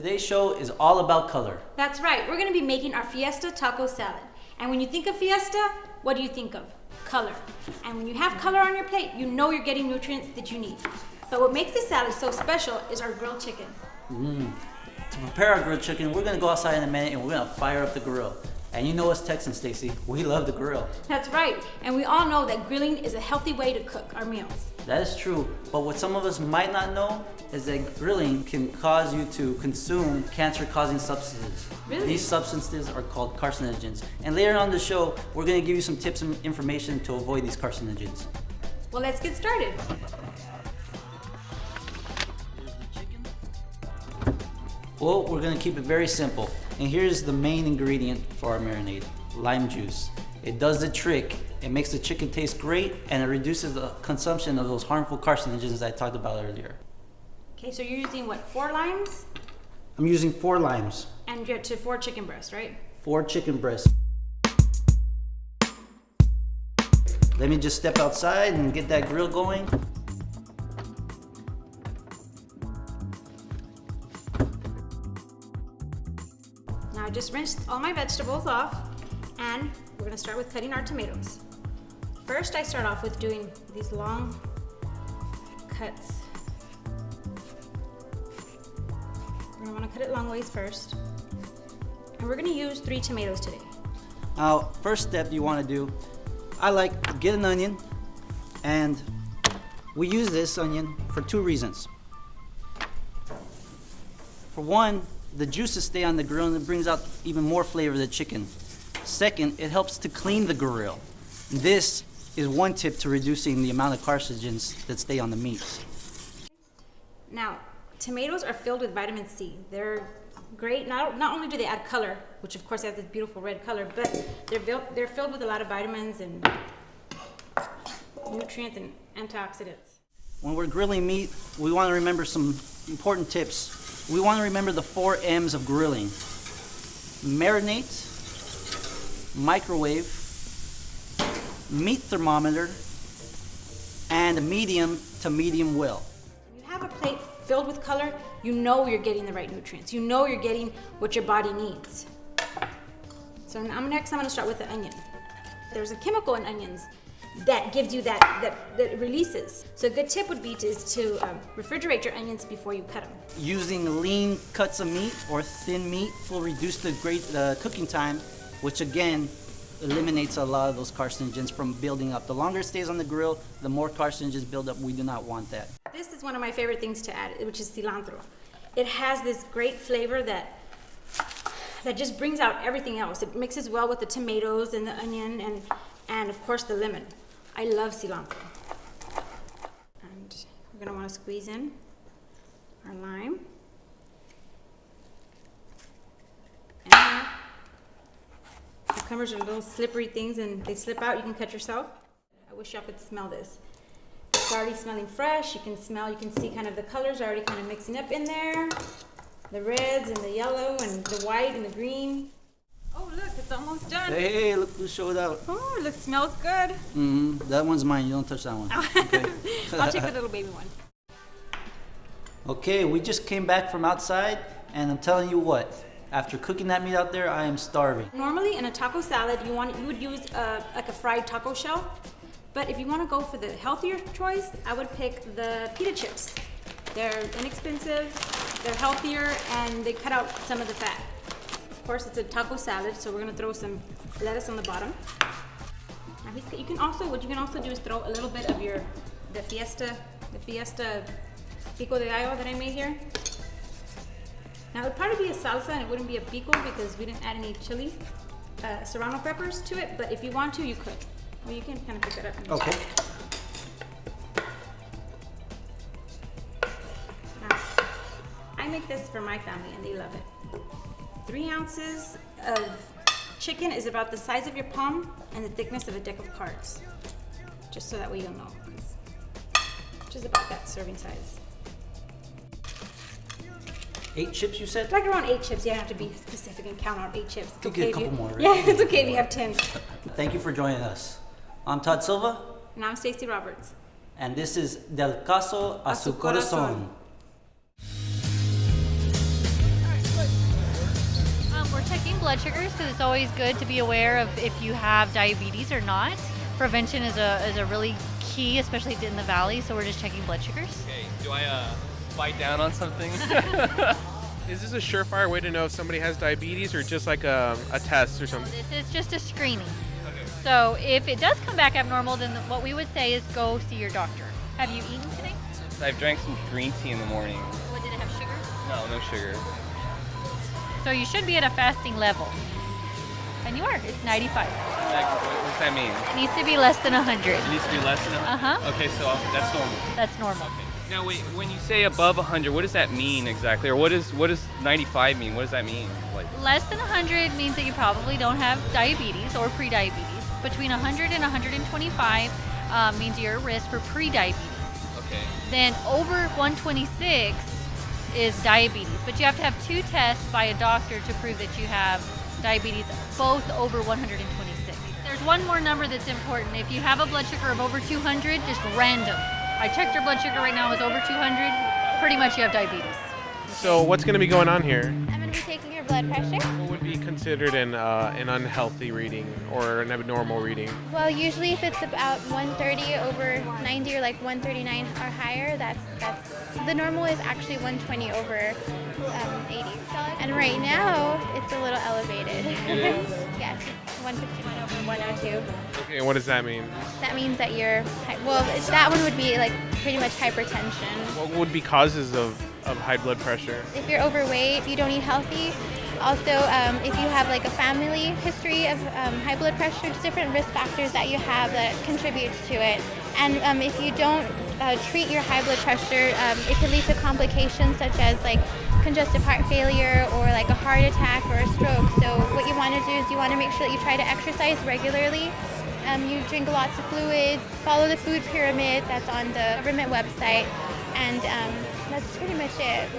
Today's show is all about color. That's right, we're gonna be making our Fiesta Taco Salad. And when you think of Fiesta, what do you think of? Color. And when you have color on your plate, you know you're getting nutrients that you need. But what makes this salad so special is our grilled chicken. To prepare our grilled chicken, we're gonna go outside in a minute and we're gonna fire up the grill. And you know us Texans, Stacie, we love to grill. That's right, and we all know that grilling is a healthy way to cook our meals. That is true, but what some of us might not know is that grilling can cause you to consume cancer-causing substances. Really? These substances are called carcinogens. And later on in the show, we're gonna give you some tips and information to avoid these carcinogens. Well, let's get started. Well, we're gonna keep it very simple. And here's the main ingredient for our marinade, lime juice. It does the trick. It makes the chicken taste great and it reduces the consumption of those harmful carcinogens that I talked about earlier. Okay, so you're using what, 4 limes? I'm using 4 limes. And you're to 4 chicken breasts, right? 4 chicken breasts. Let me just step outside and get that grill going. Now I just rinsed all my vegetables off and we're gonna start with cutting our tomatoes. First, I start off with doing these long cuts. We're gonna wanna cut it long ways first. And we're gonna use 3 tomatoes today. Now, first step you want to do, I like to get an onion, and we use this onion for 2 reasons. For one, the juices stay on the grill and it brings out even more flavor to the chicken. Second, it helps to clean the grill. This is one tip to reducing the amount of carcinogens that stay on the meats. Now, tomatoes are filled with vitamin C. They're great. Not only do they add color, which of course has this beautiful red color, but they're filled with a lot of vitamins and nutrients and antioxidants. When we're grilling meat, we want to remember some important tips. We want to remember the 4 M's of grilling. Marinate, microwave, meat thermometer, and medium to medium well. When you have a plate filled with color, you know you're getting the right nutrients. You know you're getting what your body needs. So next I'm gonna start with the onion. There's a chemical in onions that gives you that releases. So a good tip would be to refrigerate your onions before you cut them. Using lean cuts of meat or thin meat will reduce the cooking time, which again eliminates a lot of those carcinogens from building up. The longer it stays on the grill, the more carcinogens build up. We do not want that. This is one of my favorite things to add, which is cilantro. It has this great flavor that just brings out everything else. It mixes well with the tomatoes and the onion and of course the lemon. I love cilantro. And we're gonna wanna squeeze in our lime. And cucumbers are little slippery things and they slip out, you can cut yourself. I wish y'all could smell this. It's already smelling fresh. You can see kind of the colors are already kind of mixing up in there. The reds and the yellow and the white and the green. Oh look, it's almost done. Hey, look who showed out. Oh, look, smells good. That one's mine, you don't touch that one. Okay. I'll take the little baby one. Okay, we just came back from outside and I'm telling you what, after cooking that meat out there, I am starving. Normally in a taco salad, you would use like a fried taco shell. But if you want to go for the healthier choice, I would pick the pita chips. They're inexpensive, they're healthier, and they cut out some of the fat. Of course, it's a taco salad, so we're gonna throw some lettuce on the bottom. Now, what you can also do is throw a little bit of the Fiesta Pico de Gallo that I made here. Now, it would probably be a salsa and it wouldn't be a pico because we didn't add any chili, serrano peppers to it, but if you want to, you could. Well, you can kind of pick it up. Okay. Now, I make this for my family and they love it. 3 ounces of chicken is about the size of your palm and the thickness of a deck of cards. Just so that way you'll know. Which is about that serving size. 8 chips, you said? Like around 8 chips. You don't have to be specific and count out 8 chips. Could get a couple more, right? Yeah, it's okay if you have 10. Thank you for joining us. I'm Todd Silva. And I'm Stacie Roberts. And this is Del Cazo a su Corazon. checking blood sugars because it's always good to be aware of if you have diabetes or not. Prevention is a really key, especially in the valley, so we're just checking blood sugars. Okay, do I bite down on something? Is this a surefire way to know if somebody has diabetes or just like a test or something? This is just a screening. So if it does come back abnormal, then what we would say is go see your doctor. Have you eaten today? I've drank some green tea in the morning. What, did it have sugar? No sugar. So you should be at a fasting level. And you are. It's 95. What does that mean? It needs to be less than 100. It needs to be less than 100? Uh-huh. Okay, so that's normal. That's normal. Okay. Now wait, when you say above 100, what does that mean exactly? Or what does 95 mean? What does that mean? Like Less than 100 means that you probably don't have diabetes or pre-diabetes. Between 100 and 125 means you're at risk for pre-diabetes. okay. Then over 126 is diabetes. But you have to have 2 tests by a doctor to prove that you have diabetes, both over 126. There's one more number that's important. If you have a blood sugar of over 200, just random. I checked your blood sugar right now, it's over 200. Pretty much you have diabetes. So what's going to be going on here? I'm going to be taking your blood pressure. What would be considered an unhealthy reading or an abnormal reading? Well, usually if it's about 130 over 90 or like 139 or higher, that's the normal is actually 120 over 80. And right now, it's a little elevated. Yes, 151 over 102. Okay, and what does that mean? That means that you're, that one would be like pretty much hypertension. What would be causes of high blood pressure? If you're overweight, if you don't eat healthy, also if you have like a family history of high blood pressure, just different risk factors that you have that contributes to it. And if you don't treat your high blood pressure, it can lead to complications such as like congestive heart failure or like a heart attack or a stroke. So what you want to do is you want to make sure that you try to exercise regularly. You drink lots of fluids, follow the food pyramid that's on the government website, and that's pretty much it.